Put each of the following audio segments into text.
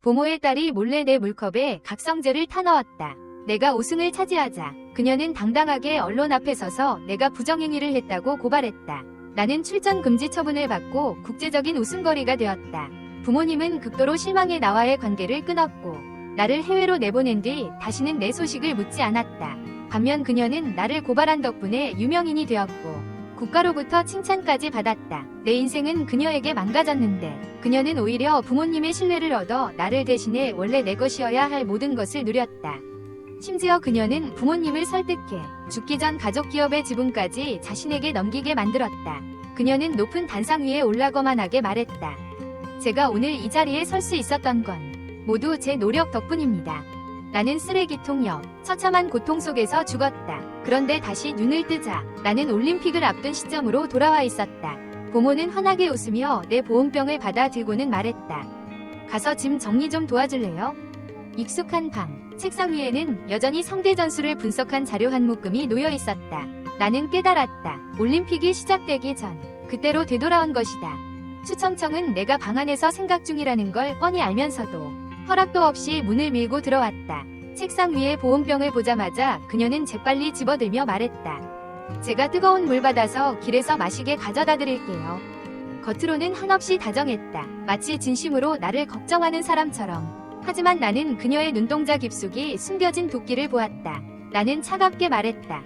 부모의 딸이 몰래 내 물컵에 각성제를 타넣었다. 내가 우승을 차지하자 그녀는 당당하게 언론 앞에 서서 내가 부정행위를 했다고 고발했다. 나는 출전 금지 처분을 받고 국제적인 웃음거리가 되었다. 부모님은 극도로 실망해 나와의 관계를 끊었고 나를 해외로 내보낸 뒤 다시는 내 소식을 묻지 않았다. 반면 그녀는 나를 고발한 덕분에 유명인이 되었고 국가로부터 칭찬까지 받았다. 내 인생은 그녀에게 망가졌는데 그녀는 오히려 부모님의 신뢰를 얻어 나를 대신해 원래 내 것이어야 할 모든 것을 누렸다. 심지어 그녀는 부모님을 설득해 죽기 전 가족기업의 지분까지 자신에게 넘기게 만들었다. 그녀는 높은 단상 위에 올라거만 하게 말했다. 제가 오늘 이 자리에 설 수 있었던 건 모두 제 노력 덕분입니다. 나는 쓰레기통 옆 처참한 고통 속에서 죽었다. 그런데 다시 눈을 뜨자 나는 올림픽을 앞둔 시점으로 돌아와 있었다. 부모는 환하게 웃으며 내 보온병을 받아 들고는 말했다. 가서 짐 정리 좀 도와줄래요? 익숙한 방 책상 위에는 여전히 성대 전술을 분석한 자료 한 묶음이 놓여 있었다. 나는 깨달았다. 올림픽이 시작되기 전 그때로 되돌아온 것이다. 추청청은 내가 방 안에서 생각 중이라는 걸 뻔히 알면서도 허락도 없이 문을 밀고 들어왔다. 책상 위에 보온병을 보자마자 그녀는 재빨리 집어들며 말했다. 제가 뜨거운 물 받아서 길에서 마시게 가져다 드릴게요. 겉으로는 한없이 다정했다. 마치 진심으로 나를 걱정하는 사람처럼. 하지만 나는 그녀의 눈동자 깊숙이 숨겨진 도끼를 보았다. 나는 차갑게 말했다.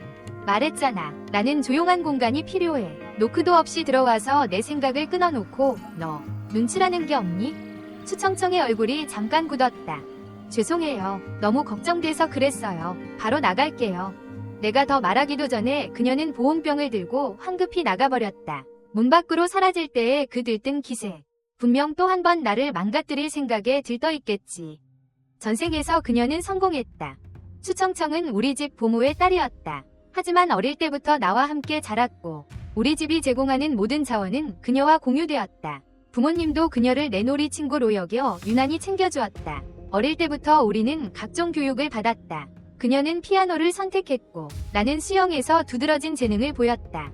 말했잖아. 나는 조용한 공간이 필요해. 노크도 없이 들어와서 내 생각을 끊어놓고 너 눈치라는 게 없니? 추청청의 얼굴이 잠깐 굳었다. 죄송해요. 너무 걱정돼서 그랬어요. 바로 나갈게요. 내가 더 말하기도 전에 그녀는 보온병을 들고 황급히 나가버렸다. 문 밖으로 사라질 때의 그 들뜬 기세. 분명 또 한 번 나를 망가뜨릴 생각에 들떠있겠지. 전생에서 그녀는 성공했다. 추청청은 우리 집 보모의 딸이었다. 하지만 어릴 때부터 나와 함께 자랐고 우리 집이 제공하는 모든 자원은 그녀와 공유되었다. 부모님도 그녀를 내 놀이 친구로 여겨 유난히 챙겨주었다. 어릴 때부터 우리는 각종 교육을 받았다. 그녀는 피아노를 선택했고 나는 수영에서 두드러진 재능을 보였다.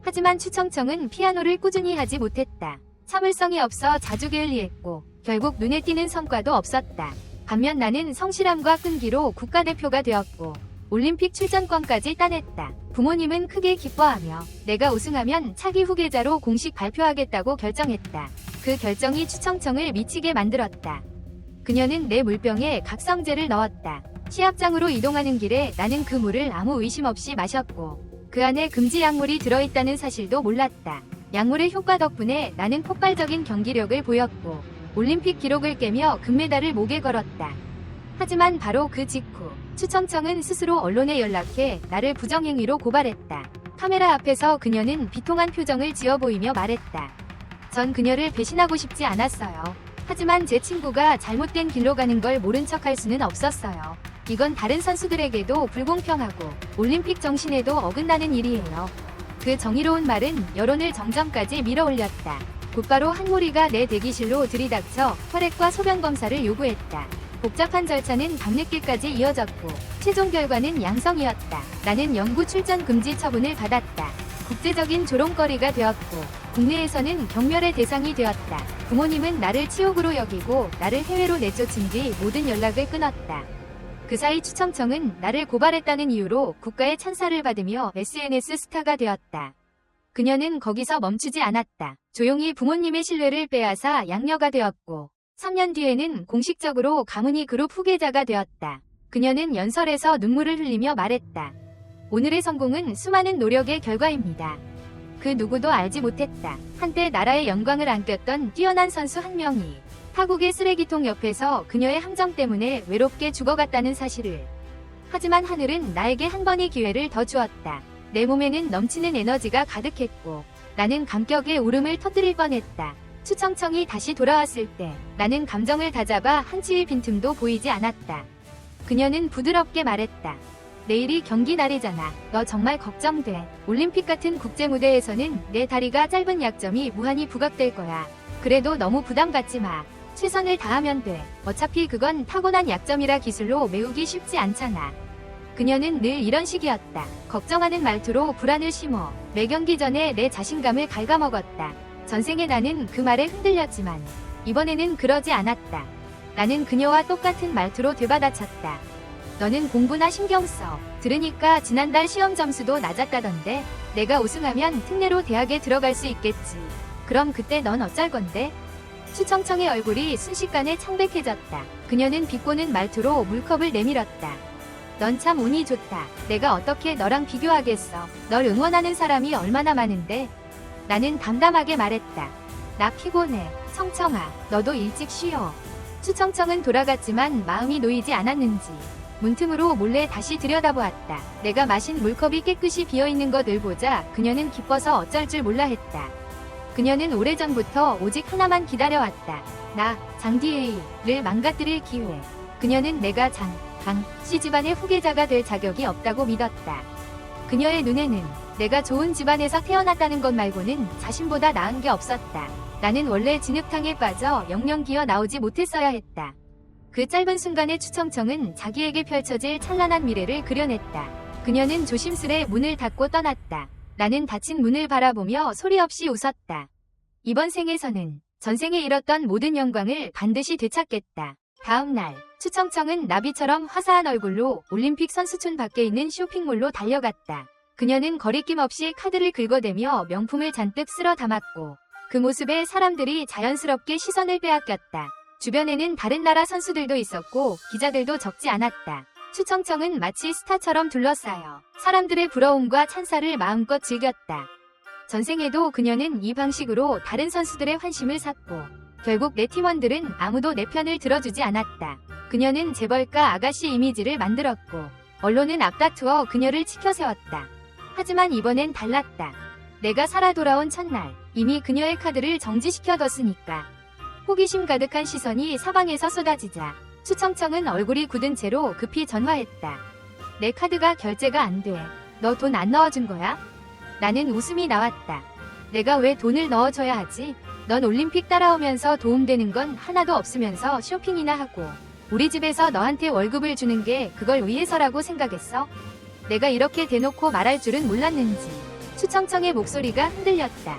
하지만 추청청은 피아노를 꾸준히 하지 못했다. 참을성이 없어 자주 게을리했고 결국 눈에 띄는 성과도 없었다. 반면 나는 성실함과 끈기로 국가대표가 되었고 올림픽 출전권까지 따냈다. 부모님은 크게 기뻐하며 내가 우승하면 차기 후계자로 공식 발표하겠다고 결정했다. 그 결정이 추청청을 미치게 만들었다. 그녀는 내 물병에 각성제를 넣었다. 시합장으로 이동하는 길에 나는 그 물을 아무 의심 없이 마셨고 그 안에 금지 약물이 들어있다는 사실도 몰랐다. 약물의 효과 덕분에 나는 폭발적인 경기력을 보였고 올림픽 기록을 깨며 금메달을 목에 걸었다. 하지만 바로 그 직후 추청청은 스스로 언론에 연락해 나를 부정행위로 고발했다. 카메라 앞에서 그녀는 비통한 표정을 지어 보이며 말했다. 전 그녀를 배신하고 싶지 않았어요. 하지만 제 친구가 잘못된 길로 가는 걸 모른 척할 수는 없었어요. 이건 다른 선수들에게도 불공평하고 올림픽 정신에도 어긋나는 일이에요. 그 정의로운 말은 여론을 정점까지 밀어올렸다. 곧바로 한 무리가 내 대기실로 들이닥쳐 혈액과 소변 검사를 요구했다. 복잡한 절차는 밤늦게까지 이어졌고 최종 결과는 양성이었다. 나는 영구 출전 금지 처분을 받았다. 국제적인 조롱거리가 되었고 국내에서는 경멸의 대상이 되었다. 부모님은 나를 치욕으로 여기고 나를 해외로 내쫓은 뒤 모든 연락을 끊었다. 그 사이 추청청은 나를 고발했다는 이유로 국가의 찬사를 받으며 SNS 스타가 되었다. 그녀는 거기서 멈추지 않았다. 조용히 부모님의 신뢰를 빼앗아 양녀가 되었고 3년 뒤에는 공식적으로 가문이 그룹 후계자가 되었다. 그녀는 연설에서 눈물을 흘리며 말했다. 오늘의 성공은 수많은 노력의 결과입니다. 그 누구도 알지 못했다. 한때 나라의 영광을 안겼던 뛰어난 선수 한 명이 타국의 쓰레기통 옆에서 그녀의 함정 때문에 외롭게 죽어갔다는 사실을. 하지만 하늘은 나에게 한 번의 기회를 더 주었다. 내 몸에는 넘치는 에너지가 가득했고 나는 감격의 울음을 터뜨릴 뻔했다. 추청청이 다시 돌아왔을 때 나는 감정을 다잡아 한치의 빈틈도 보이지 않았다. 그녀는 부드럽게 말했다. 내일이 경기 날이잖아. 너 정말 걱정돼. 올림픽 같은 국제 무대에서는 내 다리가 짧은 약점이 무한히 부각될 거야. 그래도 너무 부담 갖지 마. 최선을 다하면 돼. 어차피 그건 타고난 약점이라 기술로 메우기 쉽지 않잖아. 그녀는 늘 이런 식이었다. 걱정하는 말투로 불안을 심어 매 경기 전에 내 자신감을 갉아먹었다. 전생에 나는 그 말에 흔들렸지만 이번에는 그러지 않았다. 나는 그녀와 똑같은 말투로 되받아쳤다. 너는 공부나 신경 써. 들으니까 지난달 시험 점수도 낮았다던데. 내가 우승하면 특례로 대학에 들어갈 수 있겠지. 그럼 그때 넌 어쩔 건데? 추청청의 얼굴이 순식간에 창백해졌다. 그녀는 비꼬는 말투로 물컵을 내밀었다. 넌 참 운이 좋다. 내가 어떻게 너랑 비교하겠어. 널 응원하는 사람이 얼마나 많은데. 나는 담담하게 말했다. 나 피곤해. 청청아, 너도 일찍 쉬어. 추청청은 돌아갔지만 마음이 놓이지 않았는지 문틈으로 몰래 다시 들여다보았다. 내가 마신 물컵이 깨끗이 비어있는 것을 보자 그녀는 기뻐서 어쩔 줄 몰라 했다. 그녀는 오래전부터 오직 하나만 기다려왔다. 나, 장디에이를 망가뜨릴 기회. 그녀는 내가 씨 집안의 후계자가 될 자격이 없다고 믿었다. 그녀의 눈에는 내가 좋은 집안에서 태어났다는 것 말고는 자신보다 나은 게 없었다. 나는 원래 진흙탕에 빠져 영영 기어 나오지 못했어야 했다. 그 짧은 순간에 추청청은 자기에게 펼쳐질 찬란한 미래를 그려냈다. 그녀는 조심스레 문을 닫고 떠났다. 나는 닫힌 문을 바라보며 소리 없이 웃었다. 이번 생에서는 전생에 잃었던 모든 영광을 반드시 되찾겠다. 다음 날, 추청청은 나비처럼 화사한 얼굴로 올림픽 선수촌 밖에 있는 쇼핑몰로 달려갔다. 그녀는 거리낌 없이 카드를 긁어대며 명품을 잔뜩 쓸어 담았고 그 모습에 사람들이 자연스럽게 시선을 빼앗겼다. 주변에는 다른 나라 선수들도 있었고 기자들도 적지 않았다. 추청청은 마치 스타처럼 둘러싸여 사람들의 부러움과 찬사를 마음껏 즐겼다. 전생에도 그녀는 이 방식으로 다른 선수들의 환심을 샀고 결국 내 팀원들은 아무도 내 편을 들어주지 않았다. 그녀는 재벌가 아가씨 이미지를 만들었고 언론은 앞다투어 그녀를 치켜세웠다. 하지만 이번엔 달랐다. 내가 살아 돌아온 첫날 이미 그녀의 카드를 정지시켜뒀으니까. 호기심 가득한 시선이 사방에서 쏟아지자 추청청은 얼굴이 굳은 채로 급히 전화했다. 내 카드가 결제가 안 돼. 너 돈 안 넣어준 거야? 나는 웃음이 나왔다. 내가 왜 돈을 넣어줘야 하지? 넌 올림픽 따라오면서 도움되는 건 하나도 없으면서 쇼핑이나 하고 우리 집에서 너한테 월급을 주는 게 그걸 위해서라고 생각했어? 내가 이렇게 대놓고 말할 줄은 몰랐는지 추청청의 목소리가 흔들렸다.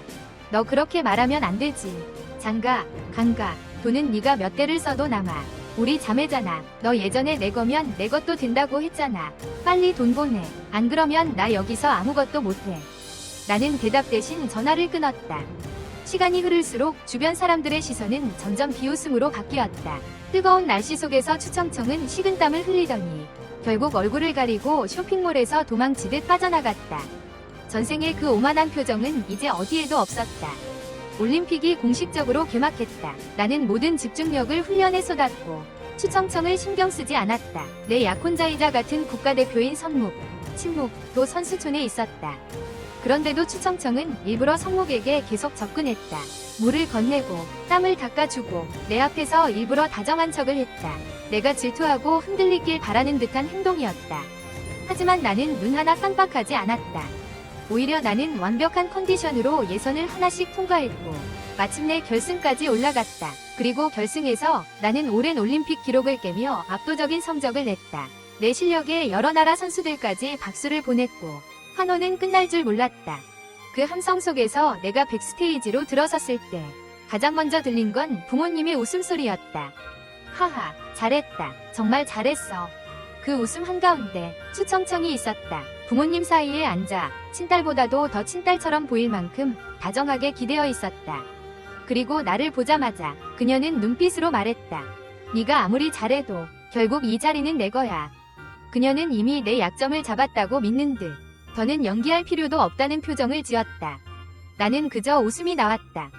너 그렇게 말하면 안 되지. 장가, 강가, 돈은 네가 몇 대를 써도 남아. 우리 자매잖아. 너 예전에 내 거면 내 것도 된다고 했잖아. 빨리 돈 보내. 안 그러면 나 여기서 아무것도 못해. 나는 대답 대신 전화를 끊었다. 시간이 흐를수록 주변 사람들의 시선은 점점 비웃음으로 바뀌었다. 뜨거운 날씨 속에서 추청청은 식은땀을 흘리더니 결국 얼굴을 가리고 쇼핑몰에서 도망치듯 빠져나갔다. 전생의 그 오만한 표정은 이제 어디에도 없었다. 올림픽이 공식적으로 개막했다. 나는 모든 집중력을 훈련에 쏟았고 추청청을 신경 쓰지 않았다. 내 약혼자이자 같은 국가대표인 선묵, 친묵도 선수촌에 있었다. 그런데도 추청청은 일부러 성묵에게 계속 접근했다. 물을 건네고 땀을 닦아주고 내 앞에서 일부러 다정한 척을 했다. 내가 질투하고 흔들리길 바라는 듯한 행동이었다. 하지만 나는 눈 하나 깜빡하지 않았다. 오히려 나는 완벽한 컨디션으로 예선을 하나씩 통과했고 마침내 결승까지 올라갔다. 그리고 결승에서 나는 오랜 올림픽 기록을 깨며 압도적인 성적을 냈다. 내 실력에 여러 나라 선수들까지 박수를 보냈고 환호는 끝날 줄 몰랐다. 그 함성 속에서 내가 백스테이지로 들어섰을 때 가장 먼저 들린 건 부모님의 웃음소리였다. 하하, 잘했다. 정말 잘했어. 그 웃음 한가운데 추청청이 있었다. 부모님 사이에 앉아 친딸보다도 더 친딸처럼 보일 만큼 다정하게 기대어 있었다. 그리고 나를 보자마자 그녀는 눈빛으로 말했다. 네가 아무리 잘해도 결국 이 자리는 내 거야. 그녀는 이미 내 약점을 잡았다고 믿는 듯 더는 연기할 필요도 없다는 표정을 지었다. 나는 그저 웃음이 나왔다.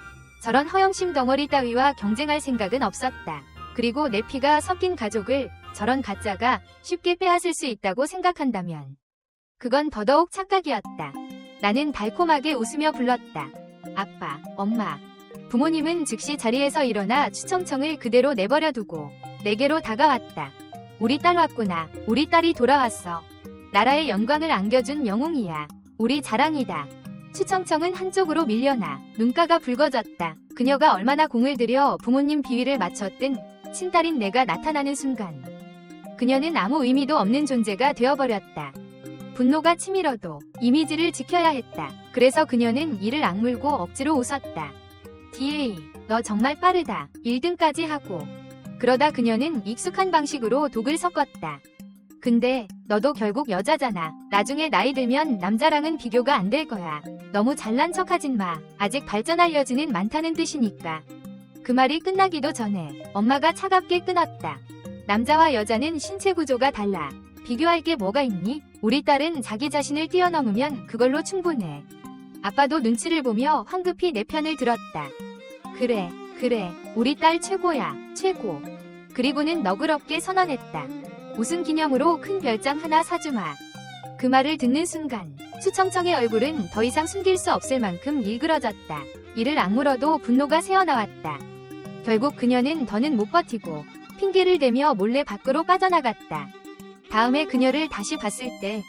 저런 허영심 덩어리 따위와 경쟁할 생각은 없었다. 그리고 내 피가 섞인 가족을 저런 가짜가 쉽게 빼앗을 수 있다고 생각한다면 그건 더더욱 착각이었다. 나는 달콤하게 웃으며 불렀다. 아빠, 엄마. 부모님은 즉시 자리에서 일어나 추청청을 그대로 내버려 두고 내게로 다가왔다. 우리 딸 왔구나. 우리 딸이 돌아왔어. 나라의 영광을 안겨준 영웅이야. 우리 자랑이다. 추청청은 한쪽으로 밀려나 눈가가 붉어졌다. 그녀가 얼마나 공을 들여 부모님 비위를 맞췄든 친딸인 내가 나타나는 순간 그녀는 아무 의미도 없는 존재가 되어버렸다. 분노가 치밀어도 이미지를 지켜야 했다. 그래서 그녀는 이를 악물고 억지로 웃었다. DA, 너 정말 빠르다. 1등까지 하고 그러다 그녀는 익숙한 방식으로 독을 섞었다. 근데 너도 결국 여자잖아. 나중에 나이 들면 남자랑은 비교가 안 될 거야. 너무 잘난 척하진 마. 아직 발전할 여지는 많다는 뜻이니까. 그 말이 끝나기도 전에 엄마가 차갑게 끊었다. 남자와 여자는 신체 구조가 달라. 비교할 게 뭐가 있니? 우리 딸은 자기 자신을 뛰어넘으면 그걸로 충분해. 아빠도 눈치를 보며 황급히 내 편을 들었다. 그래, 우리 딸 최고야, 최고. 그리고는 너그럽게 선언했다. 우승 기념으로 큰 별장 하나 사주마. 그 말을 듣는 순간 추청청의 얼굴은 더 이상 숨길 수 없을 만큼 일그러졌다. 이를 악물어도 분노가 새어나왔다. 결국 그녀는 더는 못 버티고 핑계를 대며 몰래 밖으로 빠져나갔다. 다음에 그녀를 다시 봤을 때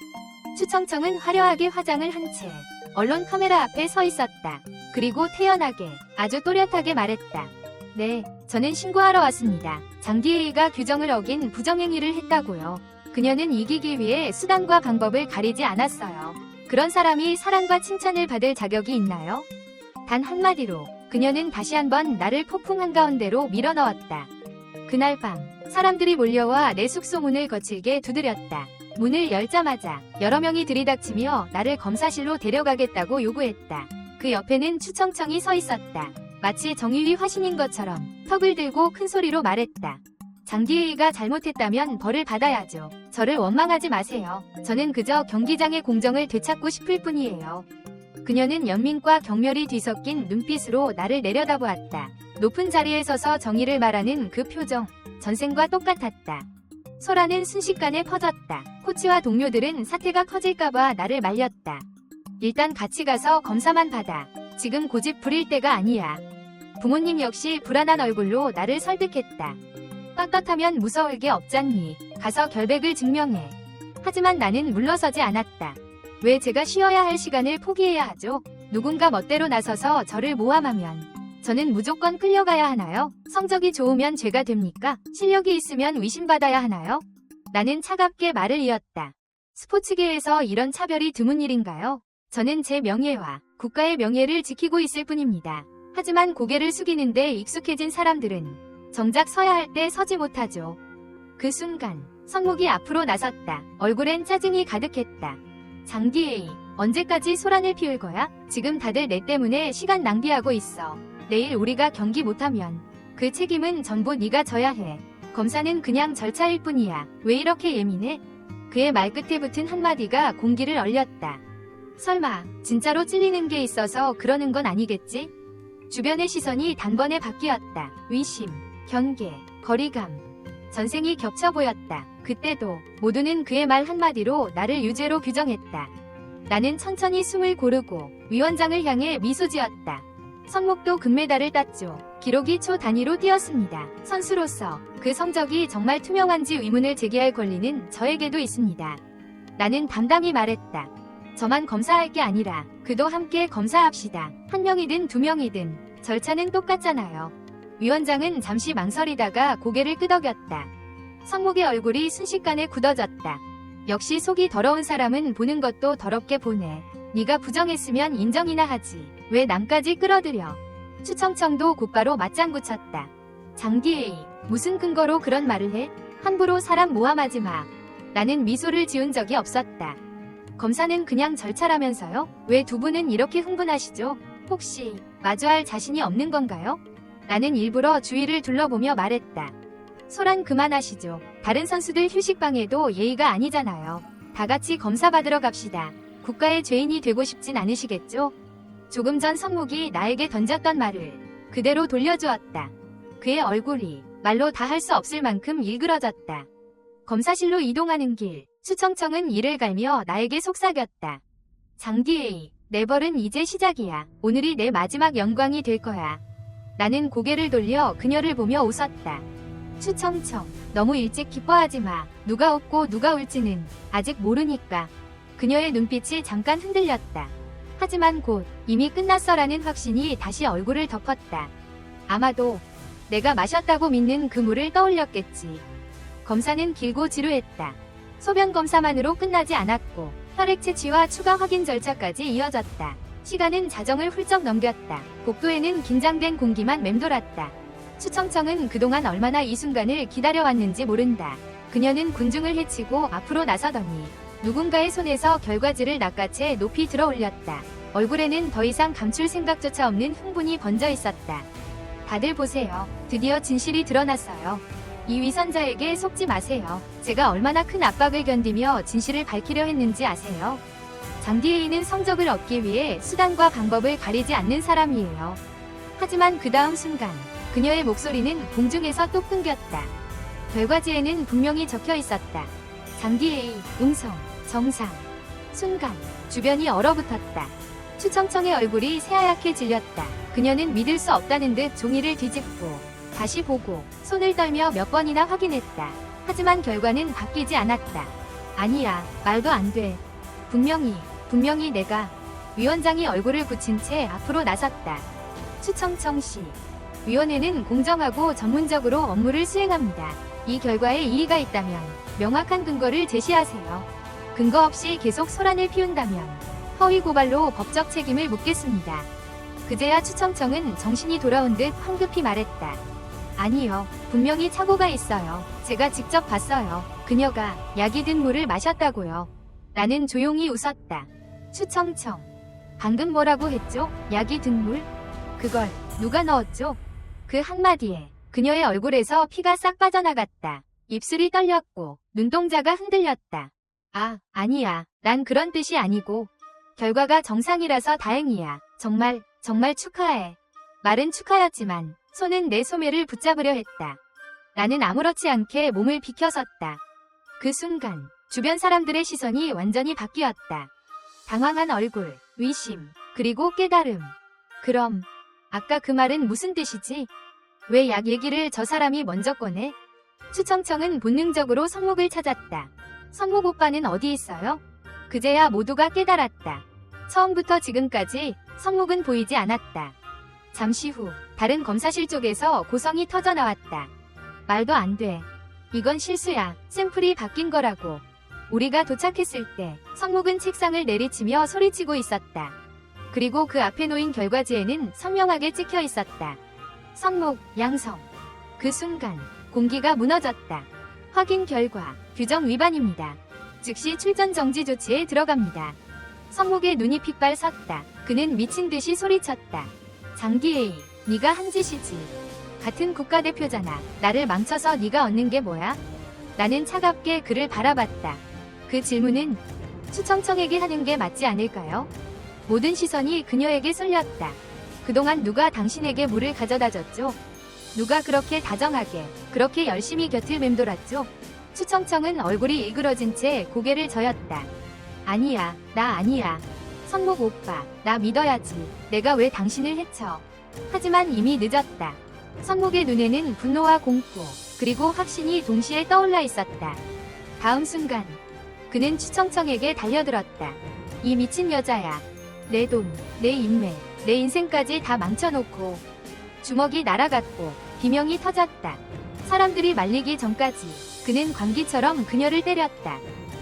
추청청은 화려하게 화장을 한 채 언론 카메라 앞에 서 있었다. 그리고 태연하게 아주 또렷하게 말했다. 네, 저는 신고하러 왔습니다. 장디에이가 규정을 어긴 부정행위를 했다고요. 그녀는 이기기 위해 수단과 방법을 가리지 않았어요. 그런 사람이 사랑과 칭찬을 받을 자격이 있나요? 단 한마디로 그녀는 다시 한번 나를 폭풍 한가운데로 밀어넣었다. 그날 밤 사람들이 몰려와 내 숙소 문을 거칠게 두드렸다. 문을 열자마자 여러 명이 들이닥치며 나를 검사실로 데려가겠다고 요구했다. 그 옆에는 추청청이 서 있었다. 마치 정의위 화신인 것처럼 턱을 들고 큰 소리로 말했다. 장디에이가 잘못했다면 벌을 받아야죠. 저를 원망하지 마세요. 저는 그저 경기장의 공정을 되찾고 싶을 뿐이에요. 그녀는 연민과 경멸이 뒤섞인 눈빛으로 나를 내려다보았다. 높은 자리에 서서 정의를 말하는 그 표정, 전생과 똑같았다. 소란은 순식간에 퍼졌다. 코치와 동료들은 사태가 커질까봐 나를 말렸다. 일단 같이 가서 검사만 받아. 지금 고집 부릴 때가 아니야. 부모님 역시 불안한 얼굴로 나를 설득했다. 떳떳하면 무서울 게 없잖니. 가서 결백을 증명해. 하지만 나는 물러서지 않았다. 왜 제가 쉬어야 할 시간을 포기해야 하죠? 누군가 멋대로 나서서 저를 모함하면 저는 무조건 끌려가야 하나요? 성적이 좋으면 죄가 됩니까? 실력이 있으면 의심받아야 하나요? 나는 차갑게 말을 이었다. 스포츠계에서 이런 차별이 드문 일인가요? 저는 제 명예와 국가의 명예를 지키고 있을 뿐입니다. 하지만 고개를 숙이는데 익숙해진 사람들은 정작 서야 할 때 서지 못하죠. 그 순간 선목이 앞으로 나섰다. 얼굴엔 짜증이 가득했다. 장디에이, 언제까지 소란을 피울 거야? 지금 다들 내 때문에 시간 낭비하고 있어. 내일 우리가 경기 못하면 그 책임은 전부 네가 져야 해. 검사는 그냥 절차일 뿐이야. 왜 이렇게 예민해? 그의 말끝에 붙은 한마디가 공기를 얼렸다. 설마 진짜로 찔리는 게 있어서 그러는 건 아니겠지? 주변의 시선이 단번에 바뀌었다. 의심, 경계, 거리감, 전생이 겹쳐 보였다. 그때도 모두는 그의 말 한마디로 나를 유죄로 규정했다. 나는 천천히 숨을 고르고 위원장을 향해 미소 지었다. 선목도 금메달을 땄죠. 기록이 초 단위로 뛰었습니다. 선수로서 그 성적이 정말 투명한지 의문을 제기할 권리는 저에게도 있습니다. 나는 담담히 말했다. 저만 검사할 게 아니라 그도 함께 검사합시다. 한 명이든 두 명이든 절차는 똑같잖아요. 위원장은 잠시 망설이다가 고개를 끄덕였다. 선목의 얼굴이 순식간에 굳어졌다. 역시 속이 더러운 사람은 보는 것도 더럽게 보네. 네가 부정했으면 인정이나 하지. 왜 남까지 끌어들여. 추청청도 곧바로 맞장구 쳤다. 장디에이, 무슨 근거로 그런 말을 해? 함부로 사람 모함하지 마. 나는 미소를 지은 적이 없었다. 검사는 그냥 절차라면서요? 왜 두 분은 이렇게 흥분하시죠? 혹시 마주할 자신이 없는 건가요? 나는 일부러 주위를 둘러보며 말했다. 소란 그만하시죠. 다른 선수들 휴식방에도 예의가 아니잖아요. 다 같이 검사 받으러 갑시다. 국가의 죄인이 되고 싶진 않으시겠죠? 조금 전 선목이 나에게 던졌던 말을 그대로 돌려주었다. 그의 얼굴이 말로 다 할 수 없을 만큼 일그러졌다. 검사실로 이동하는 길, 추청청은 이를 갈며 나에게 속삭였다. 장디에이, 내 벌은 이제 시작이야. 오늘이 내 마지막 영광이 될 거야. 나는 고개를 돌려 그녀를 보며 웃었다. 추청청, 너무 일찍 기뻐하지 마. 누가 웃고 누가 울지는 아직 모르니까. 그녀의 눈빛이 잠깐 흔들렸다. 하지만 곧 이미 끝났어라는 확신이 다시 얼굴을 덮었다. 아마도 내가 마셨다고 믿는 그 물을 떠올렸겠지. 검사는 길고 지루했다. 소변 검사만으로 끝나지 않았고 혈액 채취와 추가 확인 절차까지 이어졌다. 시간은 자정을 훌쩍 넘겼다. 복도에는 긴장된 공기만 맴돌았다. 추청청은 그동안 얼마나 이 순간을 기다려왔는지 모른다. 그녀는 군중을 해치고 앞으로 나서더니 누군가의 손에서 결과지를 낚아채 높이 들어 올렸다. 얼굴에는 더 이상 감출 생각조차 없는 흥분이 번져 있었다. 다들 보세요. 드디어 진실이 드러났어요. 이 위선자에게 속지 마세요. 제가 얼마나 큰 압박을 견디며 진실을 밝히려 했는지 아세요? 장디에이는 성적을 얻기 위해 수단과 방법을 가리지 않는 사람이에요. 하지만 그 다음 순간 그녀의 목소리는 공중에서 또 끊겼다. 결과지에는 분명히 적혀 있었다. 장디에이, 음성, 정상. 순간 주변이 얼어붙었다. 추청청의 얼굴이 새하얗게 질렸다. 그녀는 믿을 수 없다는 듯 종이를 뒤집고 다시 보고 손을 떨며 몇 번이나 확인했다. 하지만 결과는 바뀌지 않았다. 아니야, 말도 안 돼. 분명히 내가. 위원장이 얼굴을 굳힌 채 앞으로 나섰다. 추청청 씨. 위원회는 공정하고 전문적으로 업무를 수행합니다. 이 결과에 이의가 있다면 명확한 근거를 제시하세요. 근거 없이 계속 소란을 피운다면 허위 고발로 법적 책임을 묻겠습니다. 그제야 추청청은 정신이 돌아온 듯 황급히 말했다. 아니요, 분명히 착오가 있어요. 제가 직접 봤어요. 그녀가 약이 든 물을 마셨다고요. 나는 조용히 웃었다. 추청청. 방금 뭐라고 했죠? 약이 든 물? 그걸 누가 넣었죠? 그 한마디에 그녀의 얼굴에서 피가 싹 빠져나갔다. 입술이 떨렸고 눈동자가 흔들렸다. 아니야. 난 그런 뜻이 아니고. 결과가 정상이라서 다행이야. 정말 축하해. 말은 축하였지만 손은 내 소매를 붙잡으려 했다. 나는 아무렇지 않게 몸을 비켜섰다. 그 순간 주변 사람들의 시선이 완전히 바뀌었다. 당황한 얼굴, 의심, 그리고 깨달음. 그럼 아까 그 말은 무슨 뜻이지? 왜 약 얘기를 저 사람이 먼저 꺼내? 추청청은 본능적으로 성목을 찾았다. 성목 오빠는 어디 있어요? 그제야 모두가 깨달았다. 처음부터 지금까지 성목은 보이지 않았다. 잠시 후 다른 검사실 쪽에서 고성이 터져나왔다. 말도 안 돼. 이건 실수야. 샘플이 바뀐 거라고. 우리가 도착했을 때 성목은 책상을 내리치며 소리치고 있었다. 그리고 그 앞에 놓인 결과지에는 선명하게 찍혀 있었다. 성목, 양성. 그 순간 공기가 무너졌다. 확인 결과 규정 위반입니다. 즉시 출전 정지 조치에 들어갑니다. 성목의 눈이 픽발 섰다. 그는 미친 듯이 소리쳤다. 장디에이, 네가 한 짓이지. 같은 국가대표잖아. 나를 망쳐서 네가 얻는 게 뭐야? 나는 차갑게 그를 바라봤다. 그 질문은 추청청에게 하는 게 맞지 않을까요? 모든 시선이 그녀에게 쏠렸다. 그동안 누가 당신에게 물을 가져다 줬죠? 누가 그렇게 다정하게, 그렇게 열심히 곁을 맴돌았죠? 추청청은 얼굴이 일그러진 채 고개를 저었다. 아니야, 나 아니야. 성목 오빠, 나 믿어야지. 내가 왜 당신을 해쳐? 하지만 이미 늦었다. 성목의 눈에는 분노와 공포, 그리고 확신이 동시에 떠올라 있었다. 다음 순간, 그는 추청청에게 달려들었다. 이 미친 여자야. 내 돈, 내 인맥, 내 인생까지 다 망쳐놓고. 주먹이 날아갔고 비명이 터졌다. 사람들이 말리기 전까지 그는 광기처럼 그녀를 때렸다.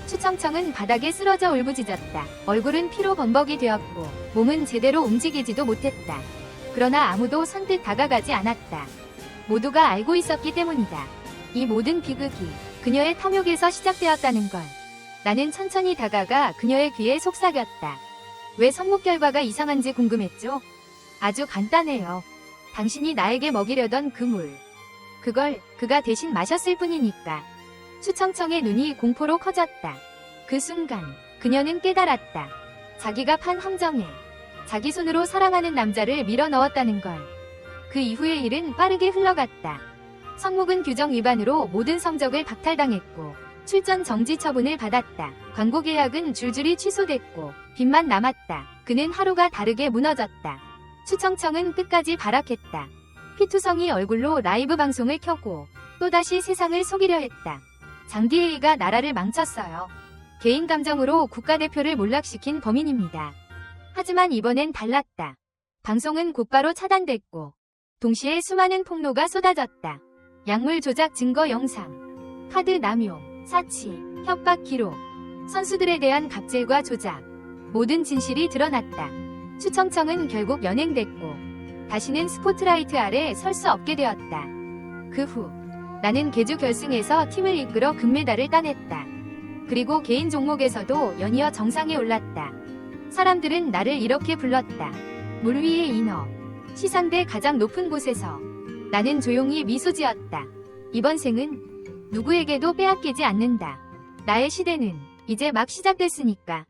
추청청은 바닥에 쓰러져 울부짖었다. 얼굴은 피로 범벅이 되었고 몸은 제대로 움직이지도 못했다. 그러나 아무도 선뜻 다가가지 않았다. 모두가 알고 있었기 때문이다. 이 모든 비극이 그녀의 탐욕에서 시작되었다는 걸. 나는 천천히 다가가 그녀의 귀에 속삭였다. 왜 성목 결과가 이상한지 궁금했죠? 아주 간단해요. 당신이 나에게 먹이려던 그 물. 그걸 그가 대신 마셨을 뿐이니까. 추청청의 눈이 공포로 커졌다. 그 순간 그녀는 깨달았다. 자기가 판 함정에 자기 손으로 사랑하는 남자를 밀어 넣었다는 걸. 그 이후의 일은 빠르게 흘러갔다. 성목은 규정 위반으로 모든 성적을 박탈당했고 출전 정지 처분을 받았다. 광고 계약은 줄줄이 취소됐고 빚만 남았다. 그는 하루가 다르게 무너졌다. 추청청은 끝까지 발악했다. 피투성이 얼굴로 라이브 방송을 켜고 또다시 세상을 속이려 했다. 장디에이가 나라를 망쳤어요. 개인 감정으로 국가대표를 몰락시킨 범인입니다. 하지만 이번엔 달랐다. 방송은 곧바로 차단됐고 동시에 수많은 폭로가 쏟아졌다. 약물 조작 증거 영상, 카드 남용, 사치, 협박 기록, 선수들에 대한 갑질과 조작, 모든 진실이 드러났다. 추청청은 결국 연행됐고 다시는 스포트라이트 아래 설 수 없게 되었다. 그 후 나는 계주 결승에서 팀을 이끌어 금메달을 따냈다. 그리고 개인 종목에서도 연이어 정상에 올랐다. 사람들은 나를 이렇게 불렀다. 물 위의 인어. 시상대 가장 높은 곳에서. 나는 조용히 미소 지었다. 이번 생은 누구에게도 빼앗기지 않는다. 나의 시대는 이제 막 시작됐으니까.